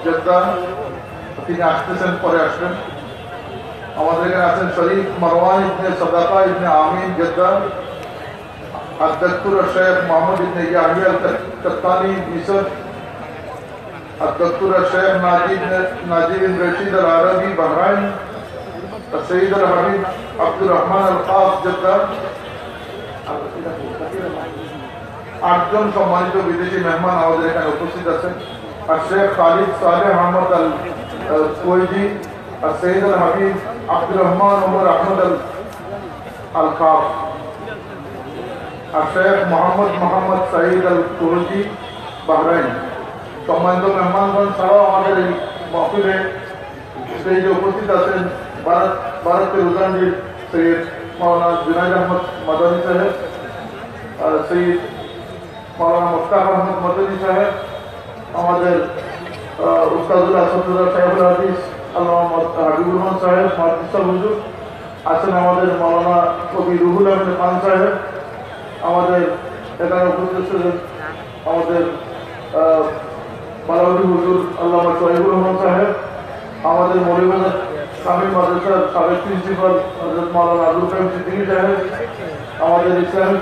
Jeddah তিনি আসতেছেন, পরে আসবেন। আমাদের এখানে আছেন শরীফ মারওয়ান ইবনে সাদাকা ইবনে আমিন জেদ্দা, الدكتور الشيخ محمد بن يحيى القطاني مصر، الدكتور الشيخ ناجي بن رشيد العربي بحرين، السيد الحبيب عبد الرحمن الخاص جدة। আটজন সম্মানিত বিদেশি মেহমান আমাদের এখানে উপস্থিত আছেন। আর শেখ খালিদ সালেহ আহমদ আল কুয়েতি, আর সৈয়দ আল হাবিব আব্দুর রহমান ওমর আহমদ আল খাফ, আর শেখ মোহাম্মদ সাঈদ আল কুয়েতি বাহরাইন। সম্মানিত মেহমানগণ ছাড়াও আমাদের এই মহফিলে স্টেজে উপস্থিত আছেন ভারতের উজানজির সৈয়দ মৌলানা জুনাইদ আহমদ মাদানী সাহেব, সৈয়দ মৌলানা মুশতাক আহমদ মাদানী সাহেব, আমাদের উস্তাদুল আসাদুল্লাহ সাহেবুল হাদিস আল্লামা হাবিবুর রহমান সাহেব মাদ্রাসা হুজুর আছেন, আমাদের মৌলানা কবি রুহুল আমিন খান সাহেব, আমাদের এখানে উপস্থিত ছিলেন আমাদের মালাউদ্দি হুজুর আল্লামা শহীদুর রহমান সাহেব, আমাদের মৌলভীবাজার শামীম মাদ্রাসার সাবেক প্রিন্সিপাল হযরত মাওলানা আবুল কাইম সিদ্দিকী সাহেব, আমাদের ইসলামী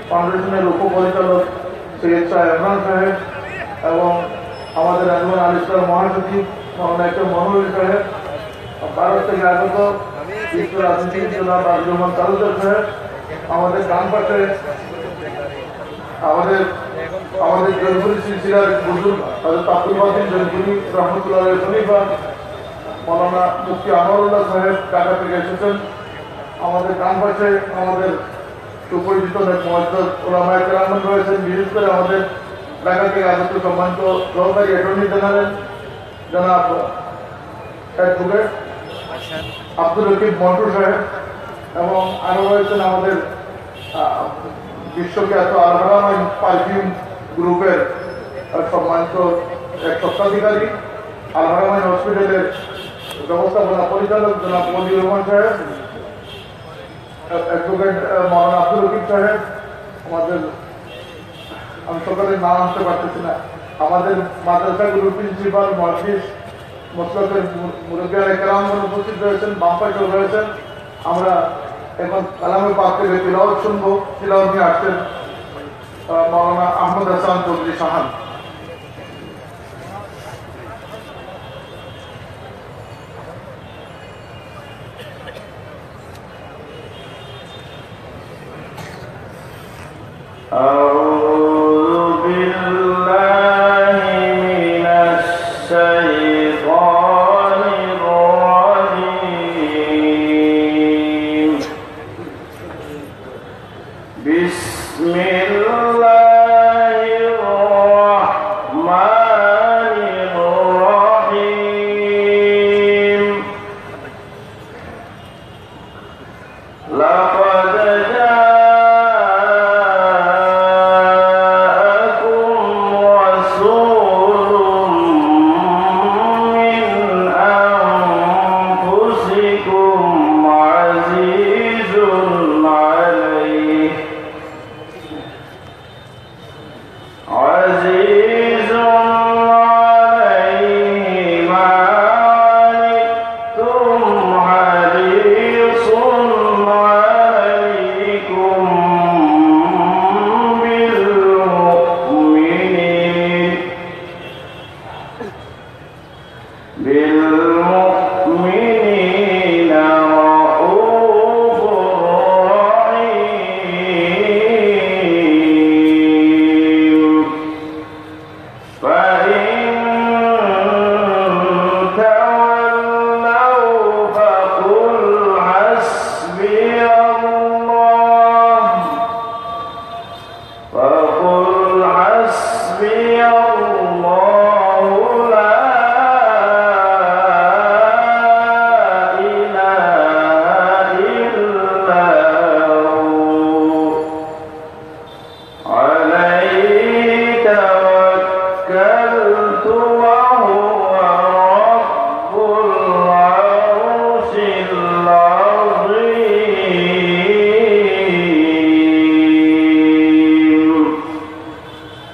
ফাউন্ডেশনের উপপরিচালক সৈয়দ শাহ ইমরান সাহেব, এবং আমাদের আজমান আল ইসলাম মহাসচিব মাওলানা একরাম মনোহর সাহেব, ভারত থেকে আগত বিশ্ব রাজনীতিবিদ জনাব আব্দুর রহমান তালুকদার সাহেব, আমাদের ডান পাশে আমাদের জনপুরি সিলসিলার বুজুর্গ হযরত আব্দুল বাতিন জনপুরি রহমতুল্লাহ আলাইহি খলিফা মাওলানা মুফতি আনোয়ারুল্লাহ সাহেব ঢাকা থেকে এসেছেন। আমাদের ডান পাশে আমাদের সুপরিচিত অনেক মুআজ্জাজ উলামায়ে কেরাম রয়েছেন, বিশেষ করে আমাদের ঢাকা থেকে আগত সম্মানিত সহকারী অ্যাটর্নি জেনারেল জনাব অ্যাডভোকেট আব্দুল রকিব মন্টু সাহেব, এবং আরও রয়েছেন আমাদের বিশ্বখ্যাত আল-হারামাইন পারফিউম গ্রুপের সম্মানিত এক স্বত্বাধিকারী, আল-হারামাইন হসপিটালের ব্যবস্থাপনা পরিচালক জনাব মজিবুর রহমান সাহেব, অ্যাডভোকেট মৌলানা আব্দুল রকিব সাহেব, আমাদের আমি সকালের নাম আনতে পারতেছি না, আমাদের মাদ্রাসাগুলোর প্রিন্সিপাল মহাদিস মোসলাকের মুরব্বিয়ানে কেরামগণ উপস্থিত রয়েছেন, বাম পাশেও রয়েছেন। আমরা এখন কালামে পাক থেকে তিলাওয়াত শুনবো। তিলাওয়াত নিয়ে আসছেন মাওলানা আহমদ হাসান চৌধুরী সাহান।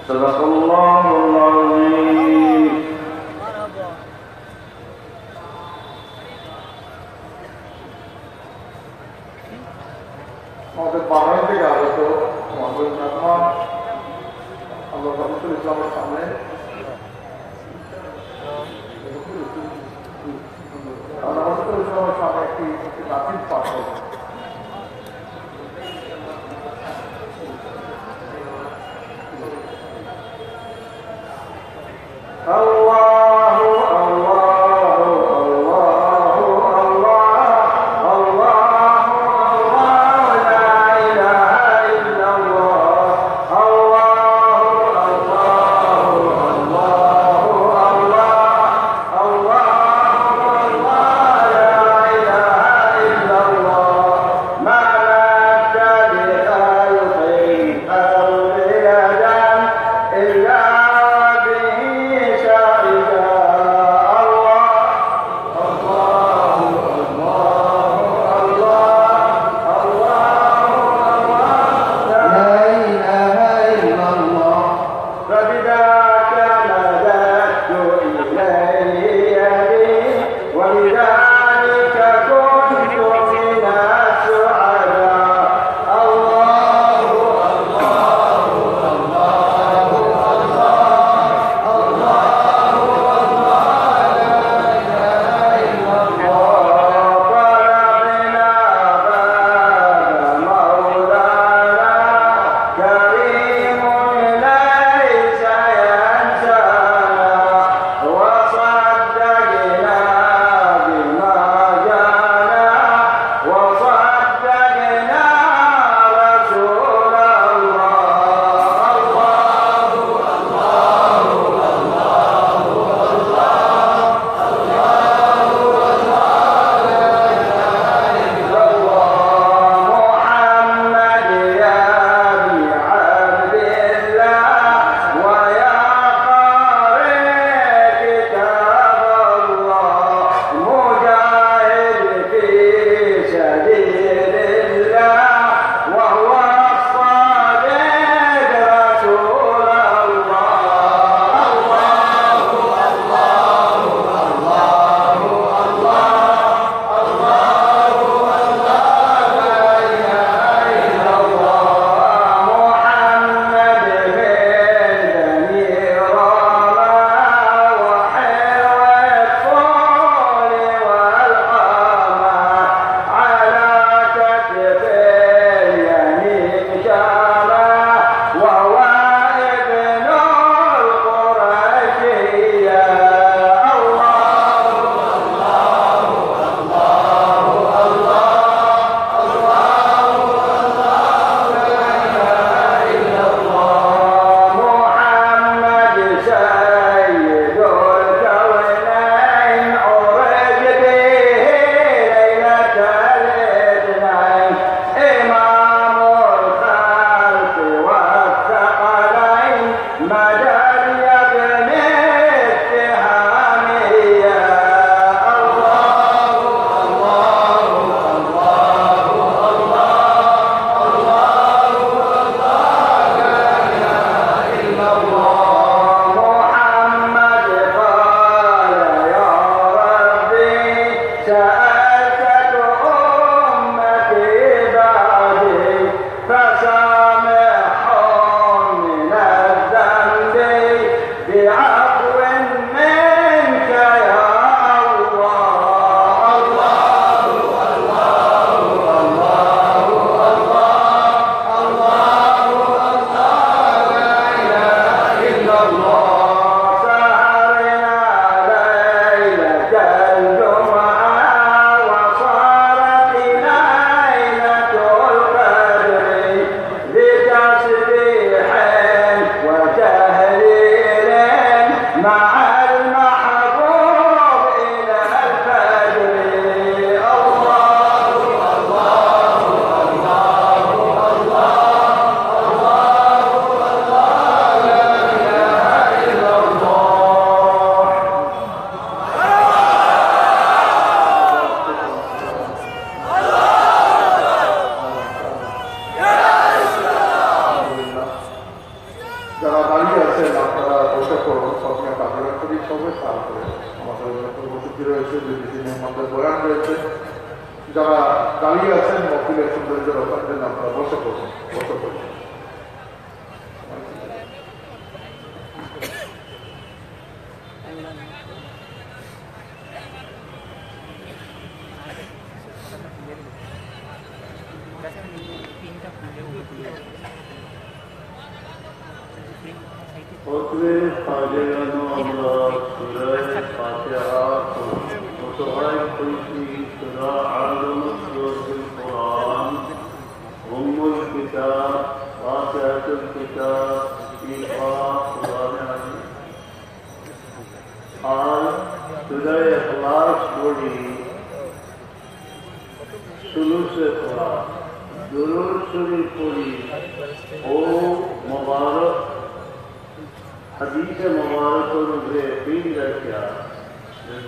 صدق الله العظيم. যারা দাঁড়িয়ে আছেন মকিলের সৌন্দর্য রক্ষার জন্য আপনারা বসে করুন, বসে করুন। हदीसे मुबारक से अपील किया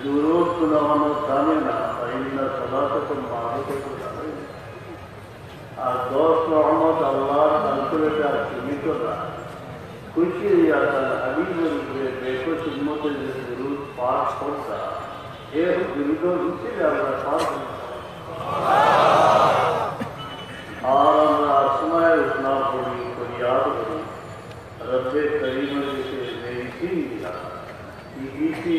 दुरूद सुनानो जाने ना इन सलात मालिक আর 10 রহমত আল্লাহর আন্তরিকতা সীমিত না খুশি ইয়াতাল হাবিবের উপরে বেশ উম্মতের যে দুরূদ পাঠ করতা এর দুরূদ হিসেবে আমরা পাঠ করি আর আমরা আসমায়ে উসনা পড়ি ফরিয়াদ করি रब्बे करीम से बेइज्जती दिला इसी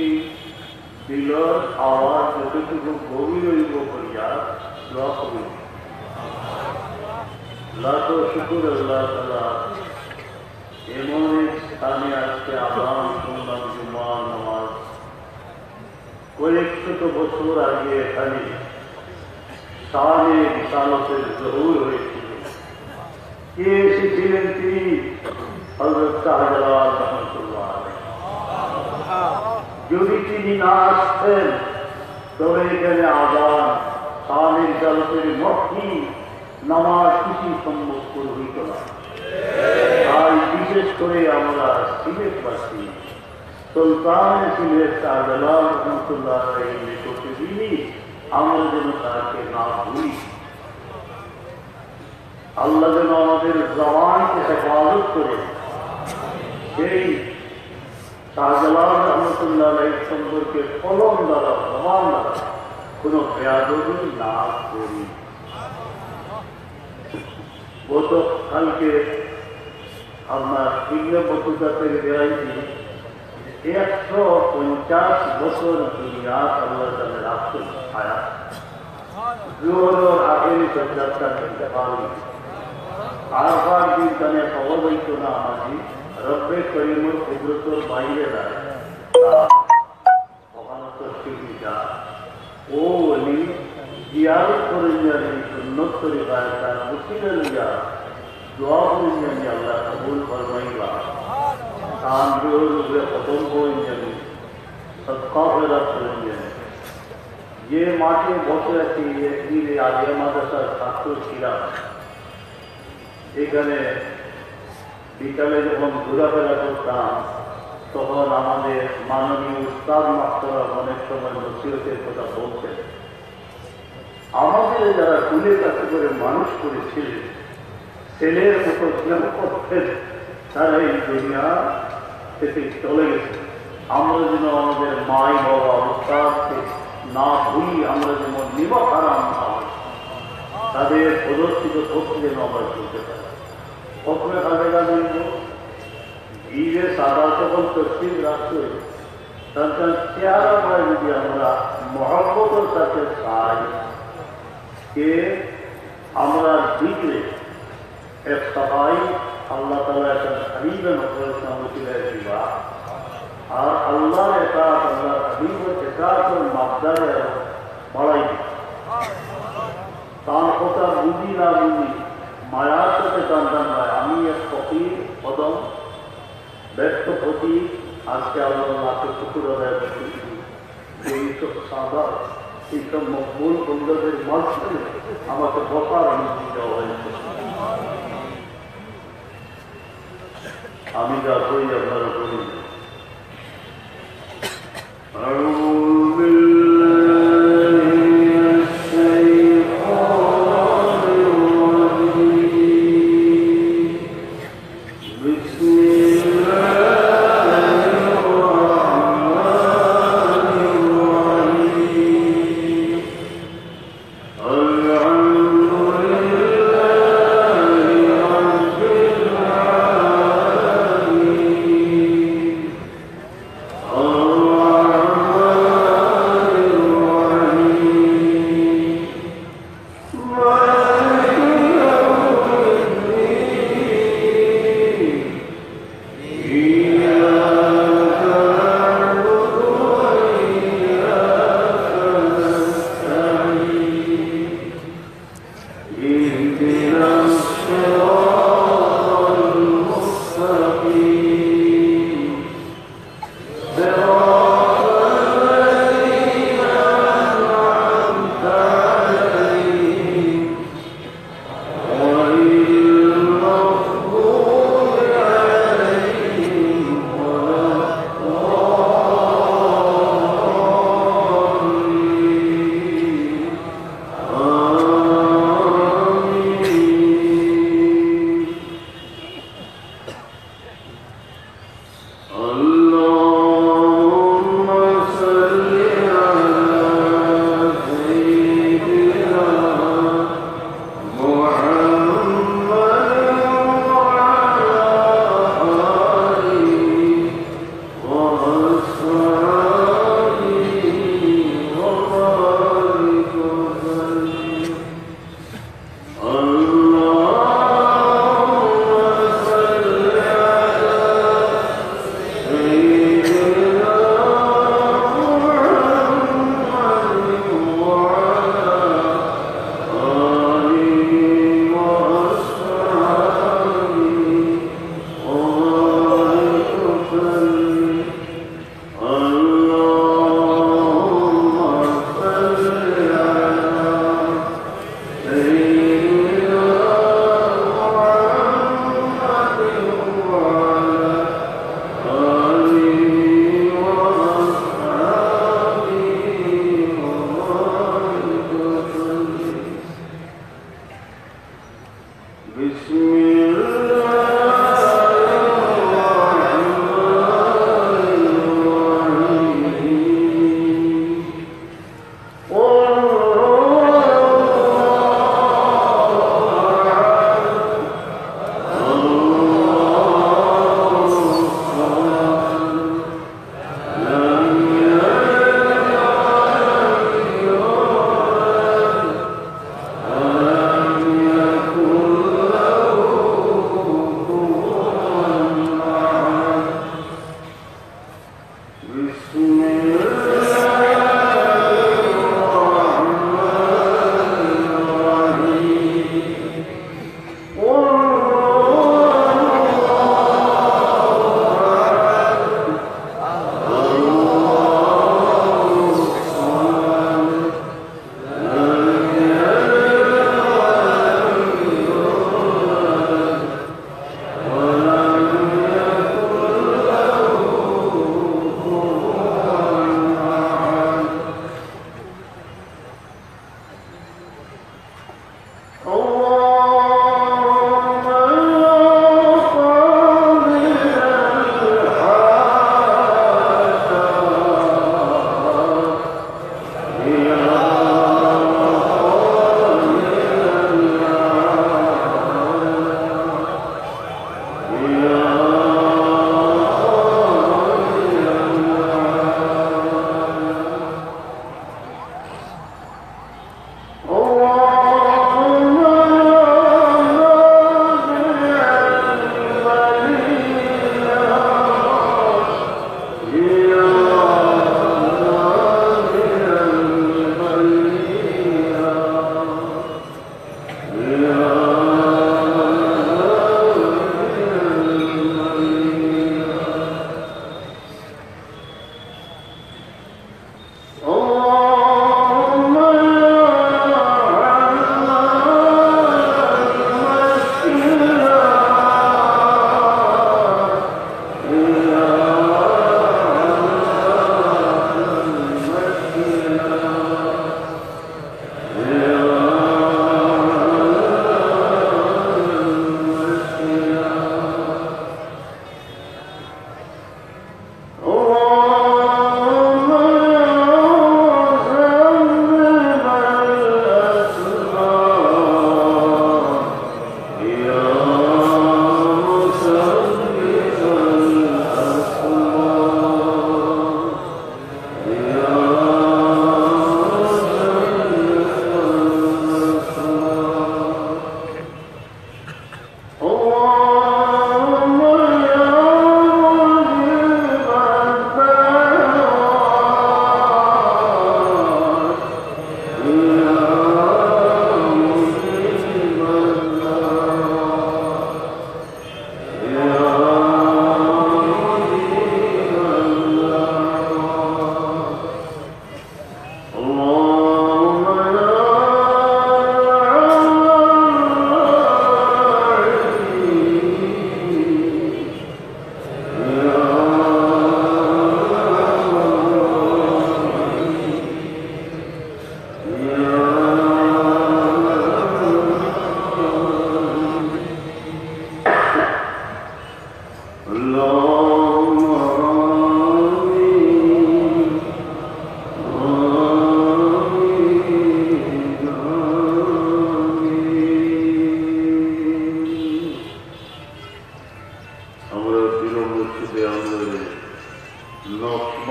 दिलर आवाज যতটুকু গভীর হইব করিয়া দোয়া করি লাখো শুকর আল্লাহ তাআলা এমন এক স্থানে আজকে আযান শুনলাম জুমার নামাজ কয়েক শত বছর আগে এখানে শানে বিশালতের জহুর হয়েছিল কে এসেছিলেন তিনি হযরত শাহজালাল রাহমাতুল্লাহ আলাইহি যদি তিনি না আসতেন তবে এখানে আযান শানের জালতের মক্কি নামাজ কিছু সম্ভব হইত না তাই বিশেষ করে আমরা সিলেটবাসী সুলতান সিলেট শাহজালাল রাহমাতুল্লাহ আলাইহি নিকটে দিনই আমরা যেন তাকে না ভুলি আল্লাহ যেন আমাদের জবানকে হেফাজত করে সেই শাহজালাল রহমতুল্লাহ আলাইহি সম্পর্কে কলম দ্বারা জবান দ্বারা কোনো বেয়াদবি না করি গতকালকে আপনার ইংরেজ বক্তৃতা থেকে বেড়াইছি 150 বছর দুনিয়া আল্লাহ তাআলা রাখছেন আয়া জোহর আখেরি সজ্জাটা ইন্তেকাল আরফার দিন তানে খবর হইতো না আমাদের রব্বে করিমুর কুদরতের বাইরে যায় তা মহানতর শিবিকা ও ওলি জিয়ারত করেন জানি সুন্নত তরিকায় তার মুসিলে লিয়া দোয়া করেন জানি আল্লাহ কবুল ফরমাইবা কান জোর উপরে খতম করেন জানি সদকা ফেরাত করেন জানি যে মাঠে বসে আছি একদিন আলিয়া মাদ্রাসার ছাত্র ছিলাম এখানে বিকালে যখন ঘোরাফেরা করতাম তখন আমাদের মাননীয় উস্তাদ মাস্টাররা অনেক সময় নসিহতের কথা বলছেন আমাদের যারা কুলে কাছে করে মানুষ করেছিলেন ছেলের মতো স্নেহ করতেন তারা এই দুনিয়া থেকে চলে গেছে আমরা যেন আমাদের মাই বাবা উস্তাদকে না ভুলি আমরা যেমন নিমক হারাম না হয় তাদের প্রদর্শিত পথে যেন আমরা চলতে পারি প্রথমে কাজে কাজ হইব ঈদে সাদা তখন তসবিহ রাখতে তার চেহারা পায় যদি আমরা মহব্বতের সাথে চাই কে আমরা দিলে এক সবাই আল্লাহ তাআলা একটা হাবিবের মধ্যে দিবা আর আল্লাহর এটা আল্লাহ হাবিবের এটা মাপদারে বাড়াই তার কথা বুঝি না বুঝি মায়ার সাথে জানতাম না আমি এক ফকির পদম ব্যস্ত ফকির আজকে আল্লাহ লাখে শুকুর আদায় করতেছি এইসব সাদা এইসব মকবুল বন্ধুদের মাঝখানে আমাকে বসার অনুমতি দেওয়া হয়েছে। আমি যা করি আপনারা করি।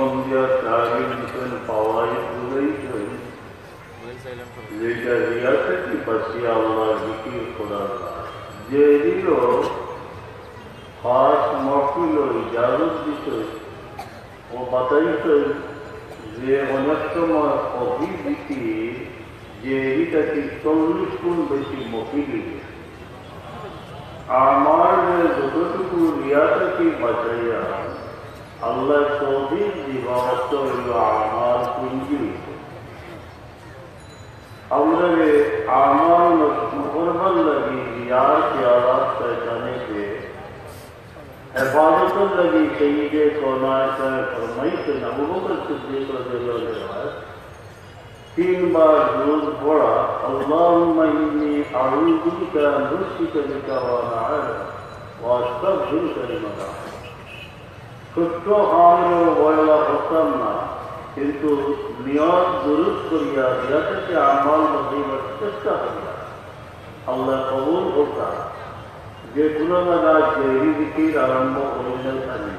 জীবন দিয়া ত্যাগী দিতেন পাওয়াই ভুলেইছেন যেটা রিয়াতে কি পাশি আল্লাহ জিকির করার যেদিও খাস মহফিল ইজাজত দিত ও বাতাইতেন যে অনেক সময় অভিজিতি যে এটাকে 40 গুণ বেশি মফিলি আমার যতটুকু রিয়াটাকে বাঁচাইয়া আল্লাহ তৌফিক দিবাবত হইল আমার পুঞ্জি আমরা আমার করবার লাগি রিয়ার প্यारा शैताने के हिफाजत लगी सईदे कौनात फरमाइश अबू बकर सिद्दीक रज़ियल्लाहु अन्हु 3 बार रोज पढ़ा अल्लाहुम्मा इन्नी अऊज़ु बिका अन उश्रिका बिका व अना अअलम व अस्तगफिरुका लिमा ला ছোট্ট আমরা বয়লা হতাম না কিন্তু নিয়ত দুরুদ করিয়া রিয়াতে আমাল মদিবার চেষ্টা করিয়া আল্লাহ কবুল করতা যে গুণাগার যে জিকির আরম্ভ করিলেন আমি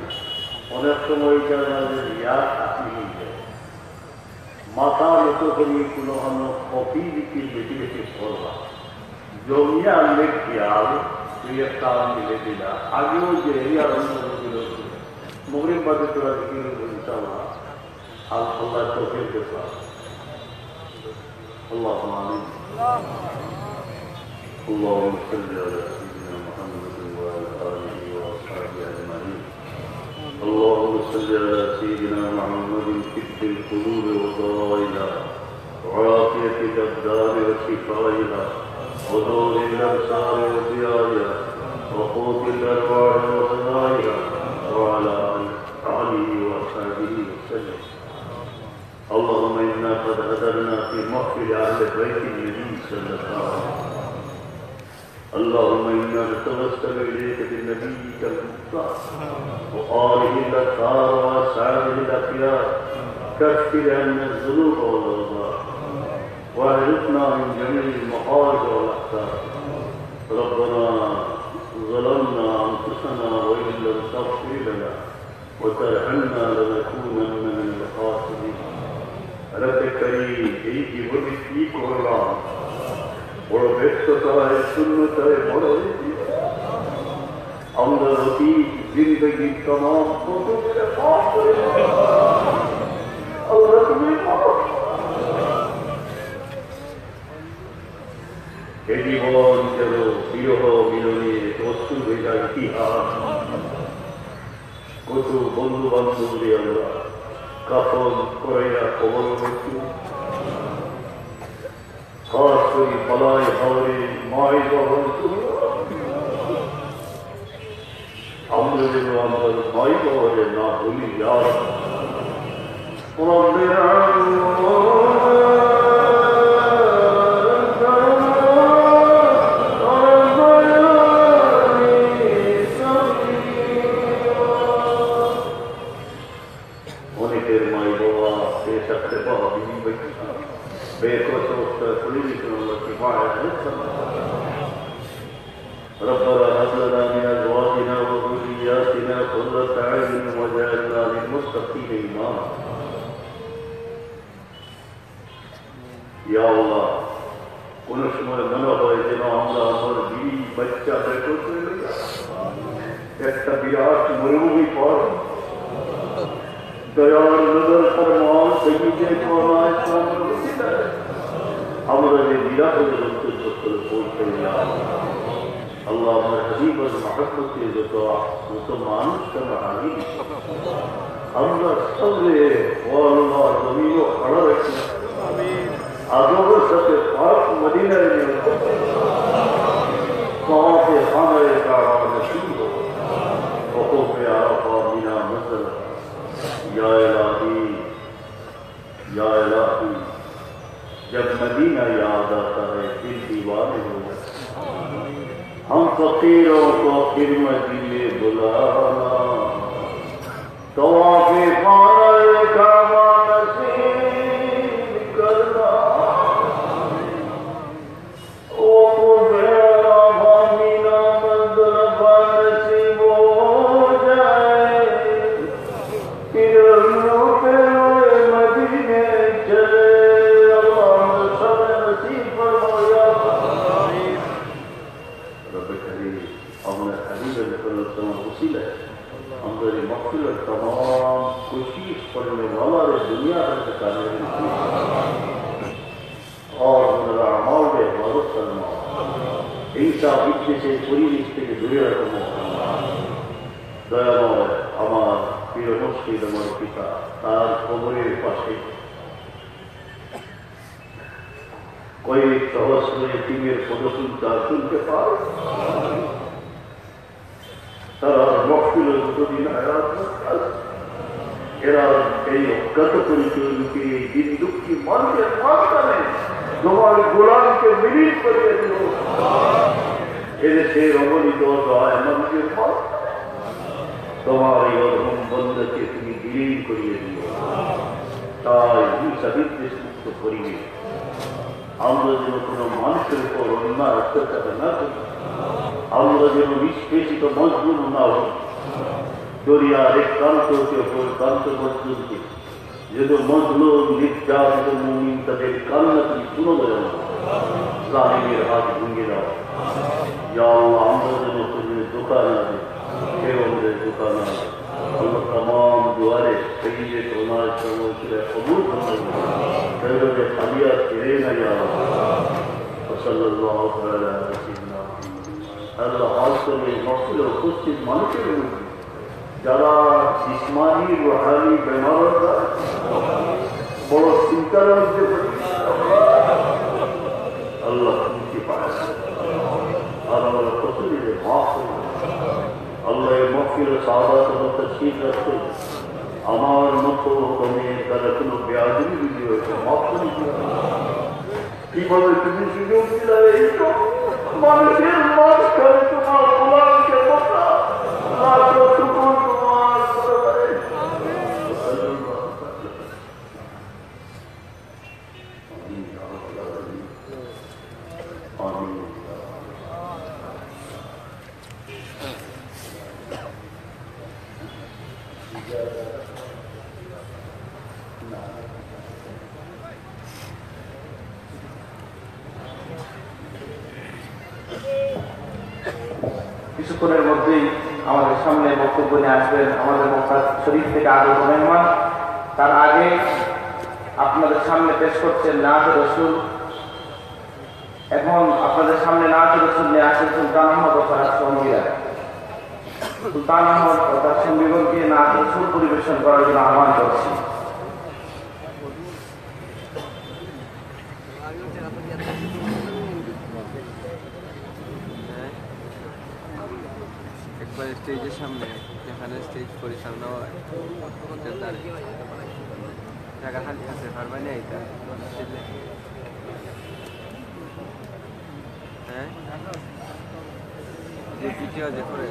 অনেক সময় আমাদের রিয়া আপনি মাথা নত করি কোনো কপি জিকির বেশি বেশি করবা জমিয়া আনলে খেয়াল তুই একটা মিলে দিলা আগেও যে আরম্ভ করিল مغرب بعد ترى ذكر إن شاء الله الله توفيق الإسلام اللهم آمين اللهم صل على سيدنا محمد وعلى آله وأصحابه أجمعين اللهم صل على سيدنا محمد طب القلوب وضائها وعافية الأبدان وشفائها ونور الأبصار وضيائها وقوت الأرواح وغذائها وعلى آله وصحبه وسلم اللهم إنا قد هدرنا في محفل أهل بيت النبي صلى الله عليه وسلم اللهم إنا نتوسل إليك بنبيك المختار وآله الأطهار وأصحابه الأخيار كفر عنا الذنوب والأوزار واهرقنا من جميع المخارج والأخطار ربنا ظلمنا أنفسنا وإن لم تغفر لنا وترحمنا لنكونن من الخاسرين رب كريم এইটি বলি কি করলাম বড় ব্যস্ততায় শূন্যতায় বড় আমরা অতি জিন্দগি তমাম কত পাপ করে আল্লাহ তুমি এই জীবন যেন বিরহ মিলনের অশ্রুভেজা ইতিহাস কত বন্ধু বান্ধবী আমরা কাফন করাইয়া কবর হচ্ছি খাস করি পালায় হাওড়ে মাই বহন আমরা যেন আমাদের মাই বহরে না বলি আর ربنا هب لنا من ازواجنا وذرياتنا قرة اعين واجعلنا للمتقين اماما या अल्लाह কোন সময় মনে হয় যেন আমরা আমার বিবি বাচ্চা বের করে লইয়া একটা বিরাট মরুভূমি পর দয়ার নজর ফরমান সৈয়দে কায়নাত আমরা যে বিরাটের রক্ত করে পৌঁছে গেলাম अल्लाह हमारे हबीब और मोहब्बत के जो तो मुसलमान कर रहा है আমরা সবে আল্লাহ জমিও খড়া রাখি আদবের সাথে পাক মদিনায় নিয়ে কাফে খানায়ে কাবা নসিব ওকফে আরাফা মিনা মসল या इलाही जब मदीना याद आता है दिल दीवाने हो जाता हम फकीरों को फिर मदीने बुलाना तवाफ़े खाने काबा नसीब करना ओ मेरा भामीना मंज़रफ़ा नसीब हो जाए फिर रूप कारोबार दुनिया भर से कामयाबी और उनका अमल में मदद करना हिंसा विद्वेष से परिवेश থেকে দূরে রাখবো দয়াময় আমার প্রিয় মুর্শিদ আমার পিতা তার কবরের পাশে কয়েক সহস্র টিমের পদসংখ্যা শুনতে পায় তারা মহফিল দুদিন আয়াত এরা এই অজ্ঞাত পরিচয়কে দিন দুঃখী মানুষের মাঝখানে তোমার গোলামকে মিলিত করিয়ে দিল এদেশে রমণিত দয় মানুষের মাঝখানে তোমার এই অধম বন্ধকে তুমি বিলীন করিয়ে দিও তাই হিংসা বিদ্বেষ মুক্ত পরিবেশ আমরা যেন কোনো মানুষের উপর অন্যায় অত্যাচার না করি আমরা যেন নিষ্পেষিত মজলুম না হই দরিয়ার এক প্রান্ত হতে অপর প্রান্ত পর্যন্ত যেন মজলুম নির্যাতিত মুমিন তাদের কান্না তুমি শুনো দেয় না জালিমের হাত ভেঙে দাও যাও আমরা যেন তুমি দোকান আছে কেউ আমাদের দোকান আছে আল্লাহ तमाम दुआरे सही सोनार सर्वोच्च कबूल फरमाइए खालिया तेरे न जाओ सल्लल्लाहु अलैहि वसल्लम अल्लाह आजकल मौसम उपस्थित মানুষের মধ্যে যারা জিসমানি রুহানি বেমারত বড় চিন্তার মধ্যে আল্লাহ মুক্তি পায় আর আমরা প্রতিদিন মাফ আল্লাহ মফিল সাদাত ও তশরীফ রাখুন আমার মতো তুমি তারা কোনো বেয়াদবি যদি হয়েছে মাফ করে দিও কিভাবে তুমি সুযোগ দিলে এই তো মানুষের মাঝখানে তোমার গোলামকে বসা মাত্র টুকুন তোমার দরবারে কিছুক্ষণের মধ্যেই আমাদের সামনে বক্তব্য নিয়ে আসবেন আমাদের মক্কা শরীফ থেকে আগত মেহমান। তার আগে আপনাদের সামনে পেশ করছেন নাতে রসুল। এখন আপনাদের সামনে নাতে রসুল নিয়ে আসেন সুলতান আহমদ ও তার সঙ্গীরা। সুলতান আহমদ ও তার সঙ্গীগণকে নাতে রসুল পরিবেশন করার জন্য আহ্বান করছি। একবার স্টেজের সামনে যেখানে স্টেজ পরিচালনা হয় জায়গা খালি আছে পারবানি এইটা হ্যাঁ যে ভিডিও যে করে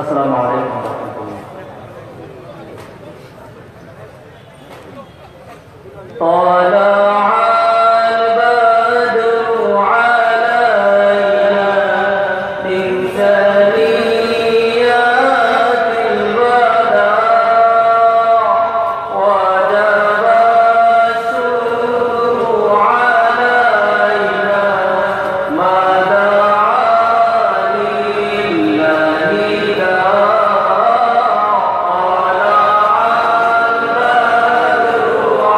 السلام عليكم ورحمة الله. طلع البدر علينا من ثنيات الوداع وجب السرور علينا ما دعا لله طلع البدر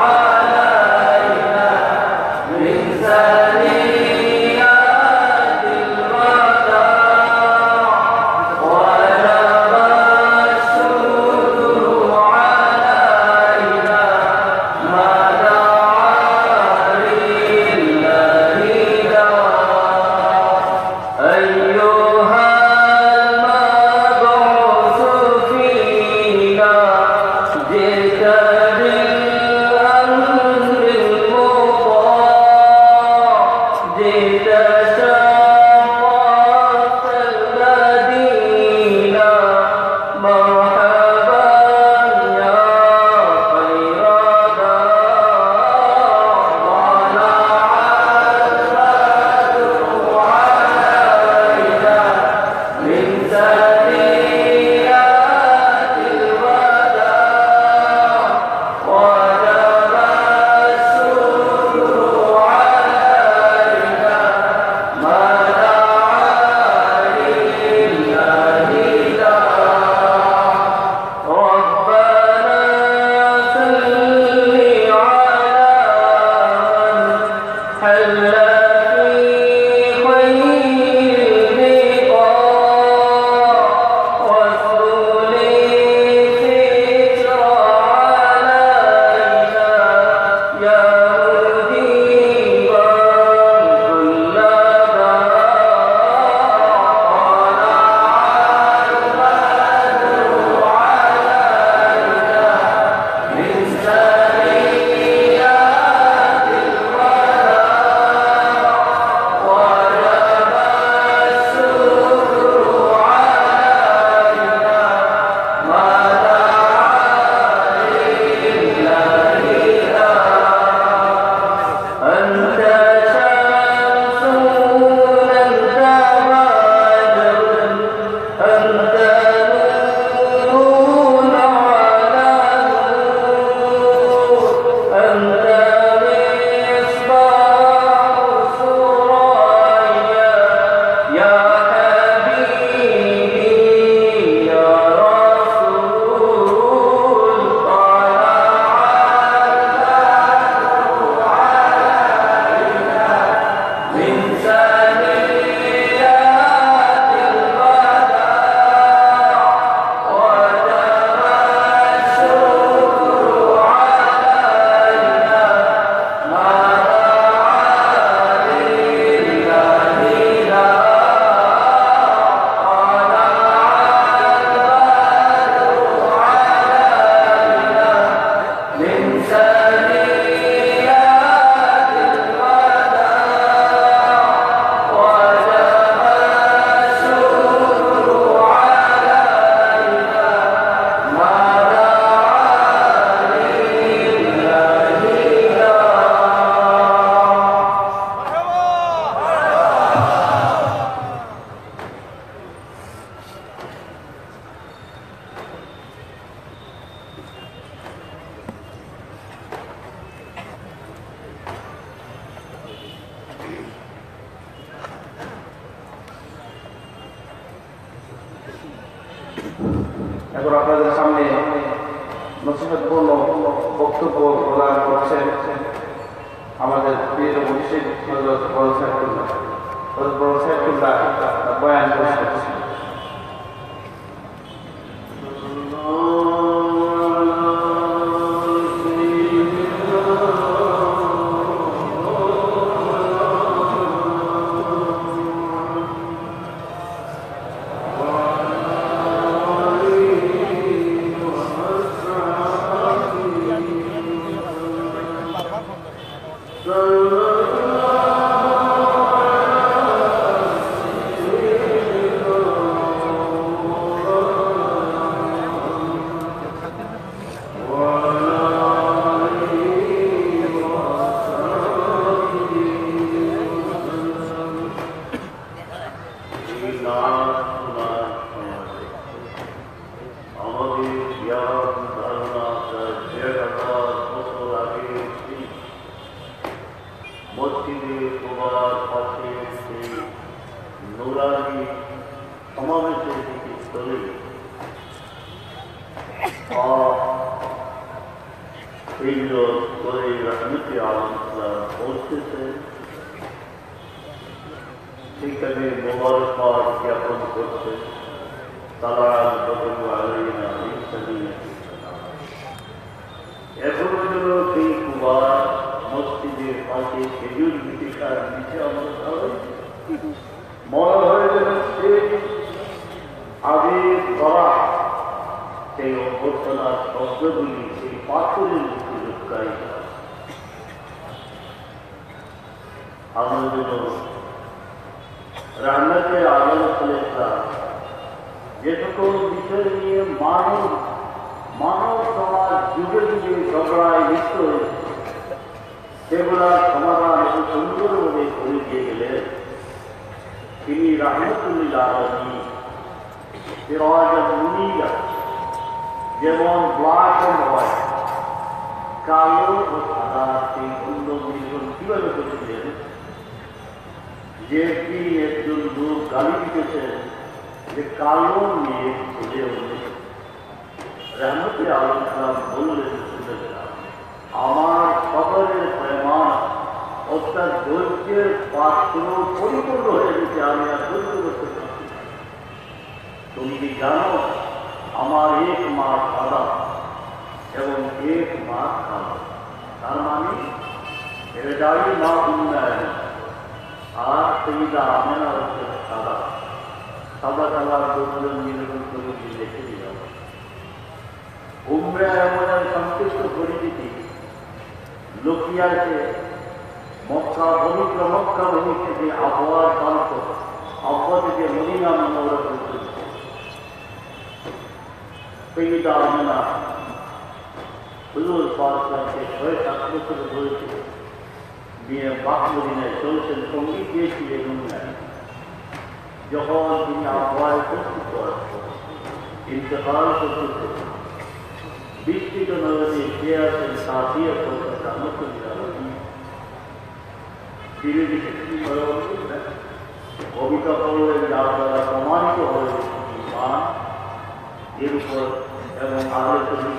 علينا এখন আপনাদের সামনে নসিহতপূর্ণ বক্তব্য প্রদান করছেন আমাদের প্রিয় মুর্শিদ হযরত বড় সাইফুল্লাহ বয়ান করছেন। সেখানে মোবারকবাদ জ্ঞাপন করছে এখনো যেন সেই কুবার মসজিদের পাশে খেজুর বিটিকার নিচে আমরা মনে হয় যেন সেই আগে করা সেই অভ্যর্থনার শব্দগুলি সেই পাথরের মুখে লুকাই আমরা যেন রান্নাতে আলোর ফলেটা যে সকল বিষয় নিয়ে মানব সমাজ যুগে যুগে ঝগড়ায় লিপ্ত হয়েছে সেগুলার সমাধান একটু সুন্দরভাবে করে দিয়ে গেলেন তিনি রাহমাতুল্লিল আলামিন সিরাজাল মুনীরা। যেমন ব্ল্যাক অ্যান্ড হোয়াইট, কালো ও সাদা, সেই সুন্দর মিশ্রণ কিভাবে করেছিলেন যে তিনি একজন লোক গালি দিতেছেন যে কালো মেয়ে ছেলে রহমতে আলম সালাম বললেন আমার সকলের প্রেমান অর্থাৎ ধৈর্যের পাত্র পরিপূর্ণ হয়ে গেছে, আমি আর ধৈর্য করতে পারছি। তুমি কি জানো আমার এক মাস সাদা এবং এক মাস কালো, তার মানে এটাই মা উন্নয়ন। আর সেইটা আমেনা হচ্ছে সাদা সাদা কালার দুজন নির্বাচন করে দেখে দিলাম। উমরা এমন এক সংশ্লিষ্ট পরিচিতি লুকিয়াছে মক্কা পবিত্র মক্কা ভূমি থেকে আবহাওয়ার প্রান্ত আবহাওয়া থেকে মদিনা মনোহর পর্যন্ত সেইটা আমেনা হুজুর পাককে ৬-৭ বছর ধরেছিল নিয়ে বাকমদিনায় চলছেন, সঙ্গীত দিয়েছিলেন উন্নয়ন। যখন তিনি আবহাওয়ায় প্রস্তুত ইন্তকাল করতে বিস্তৃত নজরে যে আছেন সাথিয়া কলকাতা কবিতা পড়লেন যার দ্বারা প্রমাণিত হয়েছে মান এর উপর এবং আলোচনা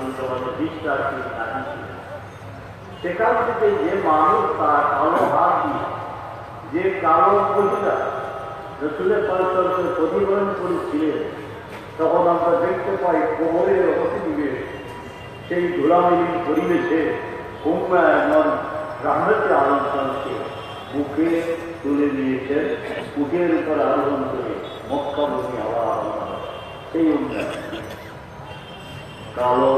বিশ্বাস সেখান থেকে যে মানুষ তার কালো হাত দিয়ে যে কালো মহিলা রসুলের পরিচর্যার প্রতিফলন করেছিলেন, তখন আমরা দেখতে পাই কোমরের অতিদিকে সেই ধুলামিলির পরিবেশে উম্মা এমন রাহমতে আলোচনাকে মুখে তুলে নিয়েছেন, মুখের উপর আরোহণ করে মক্কা ভূমি আবার সেই উন্নয়ন কালো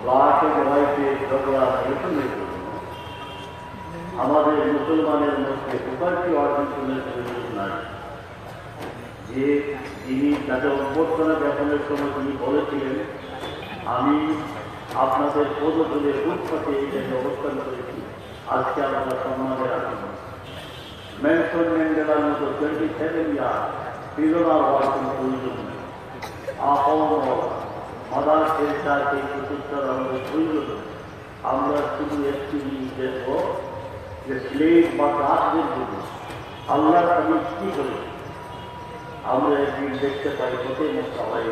ব্ল্যাক এন্ড হোয়াইটের ঝগড়া নিরসনের জন্য আমাদের মুসলমানের মধ্যে উপায়টি অর্জনের প্রয়োজন নাই। যে তিনি তাদের অভ্যর্থনা জ্ঞাপনের সময় তিনি বলেছিলেন আমি আপনাদের পদতলে ফুটপাতে এটাকে অবস্থান করেছি, আজকে আমরা সম্মানের আসন মেনসন ম্যান্ডেলার মতো 27 ইয়ার প্রিজনার হওয়ার কোনো প্রয়োজন নেই। মাদার টেরেসার সেই প্রচেষ্টার আমাদের প্রয়োজন। আমরা শুধু একটি জিনিস দেখব যে স্লেভ বা দাসদের জন্য আল্লাহ আমি কি করেছি। আমরা একদিন দেখতে পাই হতে সবাই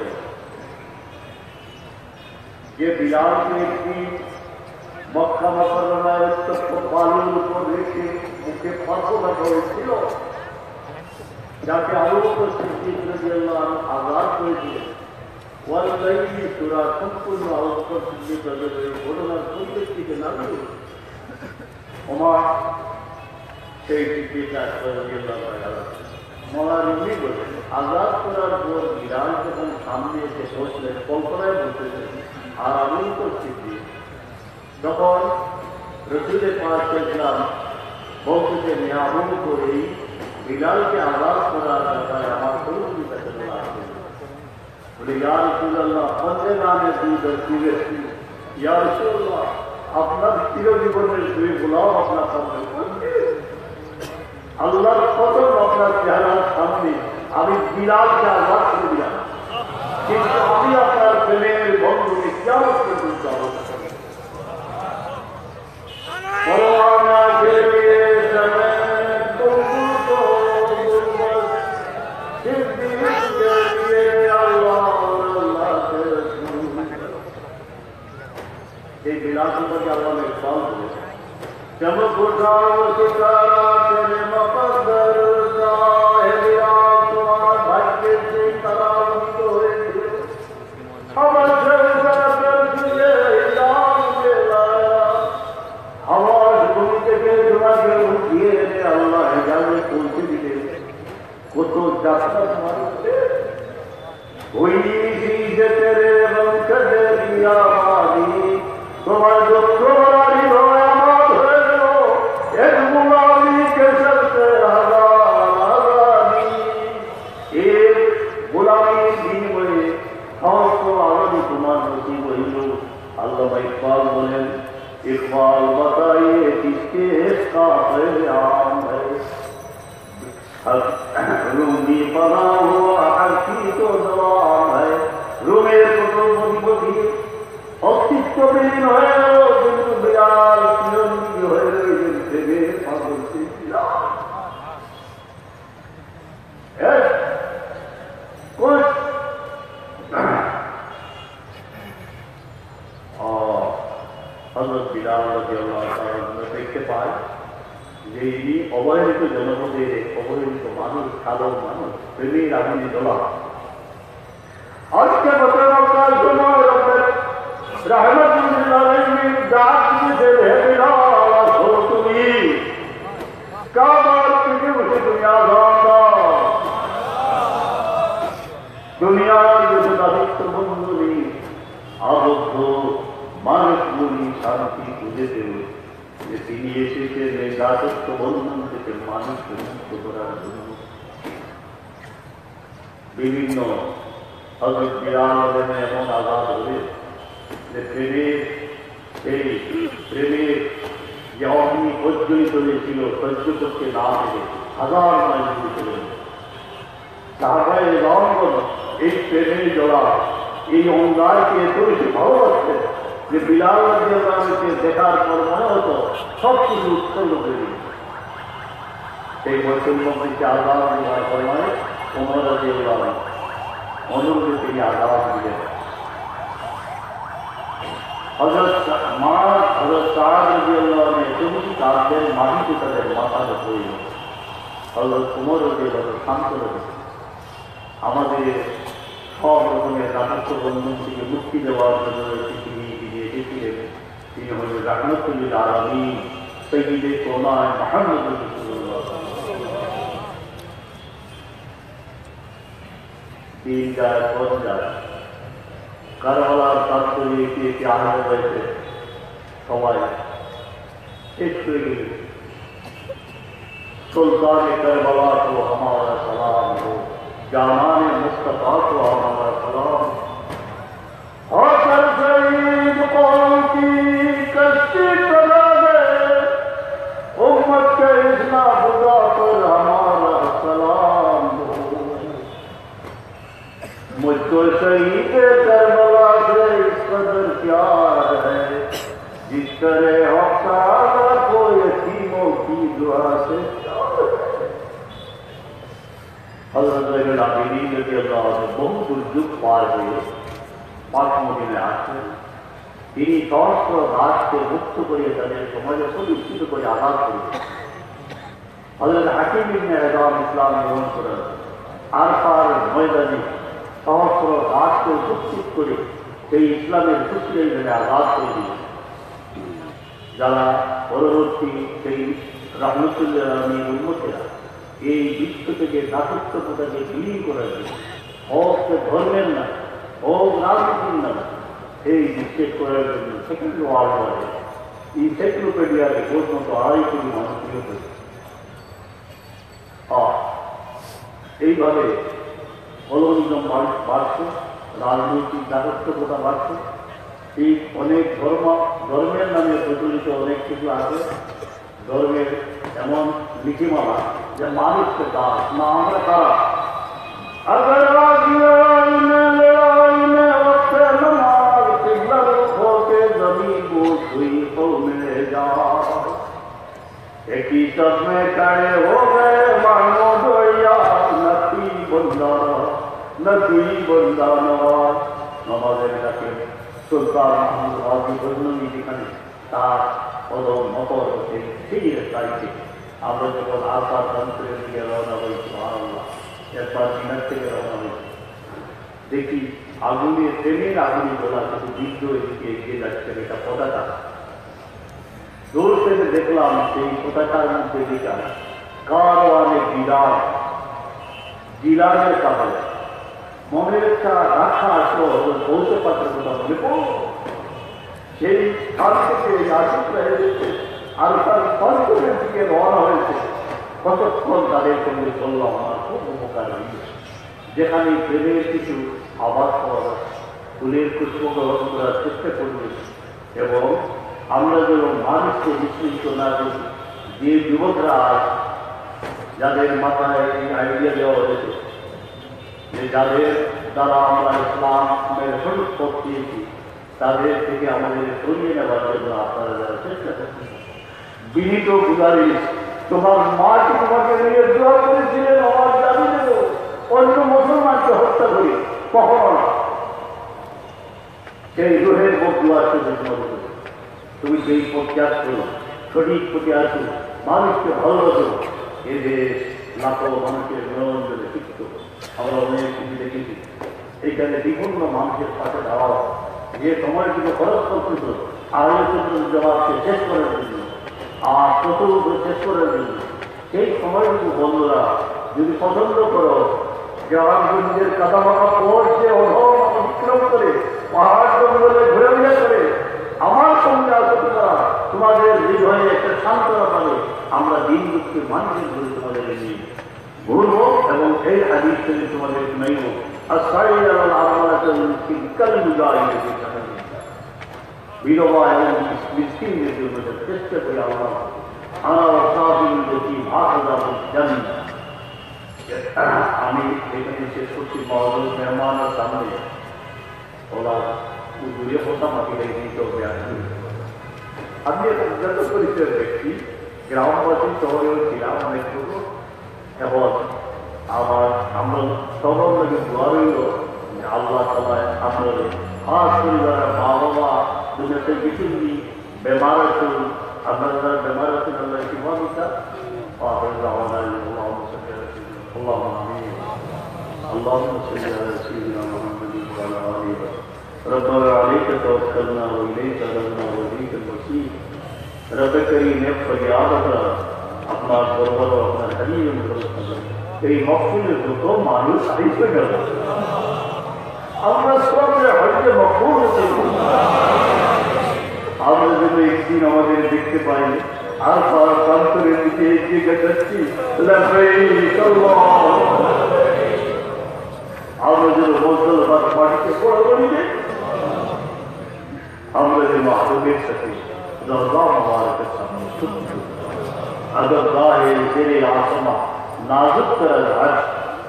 যে বিলালকে একটি মক্কা মুকাররমার উত্তপ্ত বালুর উপর রেখে মুখে ফর্সা করেছিল, যাকে আবু বকর সিদ্দিক রাদিয়াল্লাহু আনহু আঘাত করেছিলেন। ওয়াল্লাহি সূরা সম্পূর্ণ আবু বকর সিদ্দিক রাদিয়াল্লাহু আনহু ঘটনার পরিপ্রেক্ষিতে নাজিল। ওমর সেই সিদ্দিক রাদিয়াল্লাহু আনহু মওলানা রুমি বলেন, আঘাত করার পর বিলাল যখন সামনে এসে বসলেন, কল্পনায় বলতেছেন, আর আবু বকর সিদ্দিক তখন রসুলের পাক দেখলাম বলতেছেন, আবু বকর এই বিলালকে আঘাত করার ব্যাপারে আমার সহযোগিতা করতে লাগবে। বলে, ইয়া রাসূলুল্লাহ, বন্দেগানে দুধ দিয়েছি, ইয়া রাসূলুল্লাহ, আপনার চিরজীবনের দুই গোলাম আপনার সামনে, আল্লাহর কদম আপনার চেহারার সামনে আমি বিলালকে আঘাত করে দিলাম, কিন্তু আমি আপনার প্রেমের বন্ধুকে কিয়ামত পর্যন্ত আঘাত করব। পরওয়ানা কে লিয়ে চলে তুমকো গুরবত, সিদ্দিক কে লিয়ে আল্লাহ কে রাসূল। এই বিলাল সম্পর্কে আল্লাহ ইরশাদ করেছেন, चमक उठाओ सितारा तेरे मकद्दर का, है বিলাল তোমার ভাগ্যে সেই তারাবিত হয়েছে। আমার সরকার তুঝে ইলাম কে লায়া, আওয়াজ তুমি থেকে তোমাকে উঠিয়ে এনে আল্লাহ হেজাবে পৌঁছে দিলে। কত যাত্রা তোমার हुई थी जे तेरे गम कदे दिया माली, তোমার দুঃখ বাড়ি হয় আমার হয়ে গেল এক গুলামি কে সরতে হাজারি, এক গুলামির বিনিময়ে সমস্ত আরবি তোমার নসিব হইল। আল্লামা ইকবাল বলেন, ইকবাল बताइए किसके काफिर आम है, रूमी पना हुआ हकी तो दवाम है। রুমের কত অধিপতি অস্তিত্ববিহীন হয়ে গেল, কিন্তু বিলাল চিরঞ্জীবী হয়ে রয়েছেন থেকে পাগল বিলাল। হযরত বিলাল রাদিয়াল্লাহু তাআলা দেখতে পায় যে ইনি অবহেলিত জনপদে অবহেলিত মানুষ, সাধারণ মানুষ, প্রেমের আগুনে জ্বলা। আজকে বছর জন্য রহমতুল্লাহ আলাইহি ডাক দিতে বিলাল, আসো তুমি কাবার থেকে উঠে দুনিয়া জানতা, দুনিয়ার যত দাসত্ব বন্ধনী আবদ্ধ মানুষগুলি শান্তি খুঁজে দেব, যে তিনি এসেছেন এই দাসত্ব বন্ধন থেকে মানুষকে মুক্ত করার জন্য। বিভিন্ন হযরত বিলালের এমন আঘাত হলে যে প্রেমের যে অগ্নি প্রজ্বলিত হয়েছিল সহ্য করতে না পেরে হাজার মাইল দূরে চলে সাহাবায়ে রাসূল এই প্রেমের জোড়া এই অঙ্গারকে এত বেশি ভালোবাসতেন যে বিলাল রাদিয়াল্লাহু আনহুকে দেখার পর মনে হতো সব কিছু উৎসর্গ করে দিল। এই বৈষম্যকে আঘাত দেওয়ার সময় ওমর রাদিয়াল্লাহু আনহু অনুরোধে তিনি আঘাত দিলেন। হযরত সাদ রাদিয়াল্লাহু আনহু এতটুকু কাঁদলেন, মাটিতে তাদের মাথাটা পড়ল। হযরত ওমর রাদিয়াল্লাহু আনহু শান্ত হলেন। আমাদের সব রকমের দাসত্ব বন্ধন থেকে মুক্তি দেওয়ার জন্য তিনি এসেছিলেন। তিনি হলেন রাহমাতুল লিল আলামিন সাইয়্যিদে কাওনাত মুহাম্মদুর রাসূলুল্লাহ। দিন যায় পথ যায়, কারবালার প্রান্তরে এটি এটি আনন্দ হয়েছে, সবাই শেষ হয়ে গেল। সুলতান কারবালা তো हमारा सलाम हो, জামান মুস্তাফা তো हमारा सलाम। और शहीद कौम की कश्ती चला गए, उम्मत के इतना खुदा पर हमारा सलाम हो। मुझको शहीद करबला से इस कदर प्यार है, जिस तरह हफ्ता को यतीमों की दुआ से। हज़रत आबिदीन रज़ियल्लाहु अन्हु बहुत दुर्जुग पार हुए, पाक मदीने आते তিনি সহস্র দাসকে মুক্ত করিয়ে তাদের সমাজে প্রতিষ্ঠিত করে আঘাত করেছেন। হযরত হাকিম ইবনে হিজাম ইসলাম গ্রহণ করেন। আরফার ময়দানে সহস্র দাসকে উপস্থিত করে সেই ইসলামের সূত্রে এখানে আঘাত করে দিলেন। যারা পরবর্তী সেই রাহমাতুল্লাহ আলামিহির উম্মতেরা এই বিশ্ব থেকে দাসত্বতাকে বিলীন করার জন্য হককে ধর্মের না, হক রাজনীতির না, এই নিশ্চিত করার জন্য সেকেন্ড ওয়ার্ল্ড ওয়ারে ইনসাইক্লোপিডিয়ার রিপোর্ট মতো 2.5 কোটি মানুষ নিয়োগ হয়েছে। এইভাবে কলোনিজম বাড়ছে, রাজনৈতিক দাসত্বতা বাড়ছে। এই অনেক ধর্মের নামে প্রচলিত অনেক কিছু আছে। ধর্মের এমন নীতিমালা যে মানুষকে দাস না আমরা কারা। अगर एक ही सब में खड़े हो गए मानो दोया नती बंदा न दुई बंदा नवाज नमाजेर डाके सुल्तान আহমদ গাজী গজনবী যেখানে তার কদম মকর হতে সেই তারিখে আমরা যখন আসার তন্ত্রের দিকে রওনা হই সুবহানাল্লাহ, এরপর মিনার থেকে রওনা হই, দেখি আগুনের ট্রেনের আগুনে বলা কিছু বৃদ্ধ এদিকে এগিয়ে যাচ্ছে। এটা পতাকা। দূর থেকে দেখলাম সেই পতাকার মধ্যে লেখা কারওয়ানে বিলাল, বিলালের কাপড়। মনের একটা রাখা আসলো, বলতে পারছে কথা মনে পড়ল। সেই স্থান থেকে আসিফরা এসেছে আর তার পঞ্চমের দিকে রওনা হয়েছে। কতক্ষণ তাদের সঙ্গে চললাম, আমার খুব উপকার হয়েছে। যেখানে প্রেমের কিছু আবাস পাওয়া যায়, ফুলের পুষ্প গ্রহণ করার চেষ্টা করবে এবং আমরা যেন মানুষকে বিস্মৃত না করি। যে যুবকরা যাদের মাথায় এই আইডিয়া দেওয়া হয়েছে যে যাদের দ্বারা আমরা ইসলামের সঠিক পথ দিয়েছি, তাদের থেকে আমাদের সরিয়ে নেওয়ার জন্য আপনারা যারা চেষ্টা করছেন, বিনীত গুজারিশ, তোমার মাকে তোমাকে নিয়ে দোয়া করেছিলেন আমার দাবি দেব অন্য মুসলমানকে হত্যা করি কখনো না। সেই রুহের বদুয়ার জন্য তুমি সেই প্রত্যাগ করো, সঠিক প্রতি আসো, মানুষকে ভালোবাসো। এদের লাখো মানুষের মনোরঞ্জনে শিখত। আমরা অনেক কিছু দেখেছি, এইখানে বিভিন্ন মানুষের সাথে দেওয়া যে সময়টিকে খরচ করতেছ আলোচনার জবাবকে শেষ করার জন্য আর প্রচুর শেষ করার জন্য, সেই সময়টুকু বন্ধুরা যদি পছন্দ করো, জওয়ানগঞ্জের কাদামাকা পথ যে অতিক্রম করে পাহাড় জঙ্গলে ঘুরে ঘুরে করে আমার সঙ্গে আসতে পারা, তোমাদের হৃদয়ে একটা সান্ত্বনা পাবে। আমরা দিন দুঃখে মানুষের ধরে তোমাদের নিয়ে ঘুরবো এবং এই হাদিস থেকে তোমাদের নেব। আর বিধবা এবং মিসকিনদের জন্য চেষ্টা করি আল্লাহ জানি। আমি এখানে শেষ করছি মহজুদ মেহমানের সামনে ওরা দূরে হতাম আমি একটা যত পরিচয়ের ব্যক্তি, গ্রামবাসী শহরেও ছিলাম অনেক পূর্ব। এবং আবার আমরা সবার লোকের দোয়া রইল আল্লাহ তাআলা আপনাদের খাস পরিবারের মা বাবা দুনিয়াতে কিছু দিন বেমার আছেন, আপনারা যারা বেমার আছেন আল্লাহ শিফা اللهم صل على سيدنا محمد وعلى آله وسلم. ربنا عليك توكلنا وإليك أنبنا وإليك المصير. رب كريم فریاد اپنا سرور اور اپنا حلیم تیری مغفرت যত মানুষ আইসে গেল আমরা সবরে হজে মকবুল হতে আমরা যদি একদিন আমাদের দেখতে পাই আর প্রান্তরের দিকে এগিয়ে যাচ্ছি লব্বাইক আল্লাহুম্মা আমরা যেন মুসলমান মাটিতে পড়া করিবে, আমরা যেন মাহবুবের সাথে দরগাহ মুবারকের সামনে अगर गाहे तेरे आसमा नाजुक तरल हज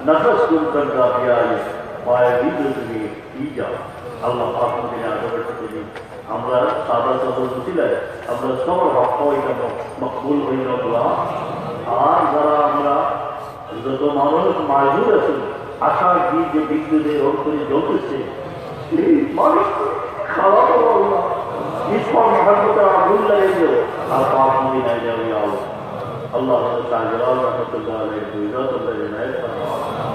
नफस गुम कर का दिया ये पाए दीद में की जा अल्लाह पाक ने आगे बढ़ते हैं हमरा सादा सादा मुसिला हमरा सब हक होई का मकबूल होई ना दुआ আর যারা আমরা যত মানুষ মাযুর আছে আশা কি যে বিদ্যুতের অন্তরে জ্বলতেছে এই মানুষ খাওয়া আল্লাহ रहमत आगुल लगे जो आप मदीना जाओ या अल्लाह ताजलाल रहमतुल्लाह अलैहि इज्जत और इनायत फरमा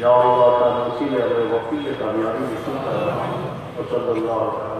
या अल्लाह ताला नसीब है वफी कामयाबी नसीब फरमा सल्लल्लाहु